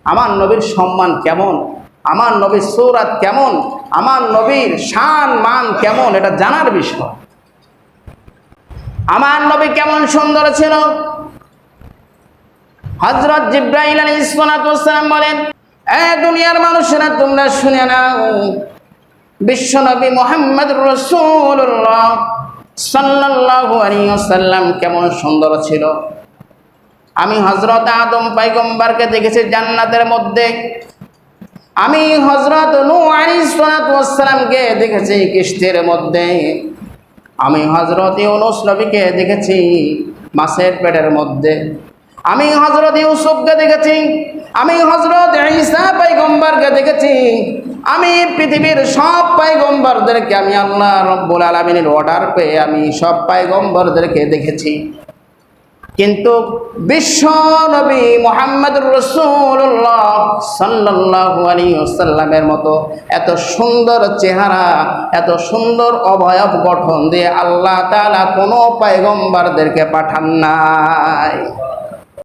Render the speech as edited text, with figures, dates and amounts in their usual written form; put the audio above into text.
আমার নবীর সম্মান কেমন, আমার নবীর সূরাত কেমন, আমার নবীর শান মান কেমন, এটা জানার বিষয়। আমার নবী কেমন সুন্দর ছিল। হযরত জিবরাইল আলাইহিস সালাম বলেন, এ দুনিয়ার মানুষেরা তোমরা শুনে নাও, বিশ্বনবী মুহাম্মদুর রাসূলুল্লাহ সাল্লাল্লাহু আলাইহি ওয়াসাল্লাম কেমন সুন্দর ছিল। আমি হযরত আদম পয়গম্বরকে দেখেছি জান্নাতের মধ্যে, আমি হযরত নূহ আলাইহিস সালামকে দেখেছি কিশতির মধ্যে, আমি হযরত ইউনূস নবীকে দেখেছি মাছের পেটের মধ্যে, আমি হযরত ইউসুফকে দেখেছি, আমি হযরত ঈসা পয়গম্বরকে দেখেছি, আমি পৃথিবীর সব পয়গম্বরদেরকে আমি আল্লাহ রাব্বুল আলামিনের অর্ডার পেয়ে আমি সব পয়গম্বরদেরকে দেখেছি। কিন্তু বিশ্ব নবী মুহাম্মদুর রাসূলুল্লাহ সাল্লাল্লাহু আলাইহি ওয়াসাল্লামের মতো এত সুন্দর চেহারা, এত সুন্দর অবয়ব গঠন দিয়ে আল্লাহ তাআলা কোনো পয়গম্বরদেরকে পাঠান নাই।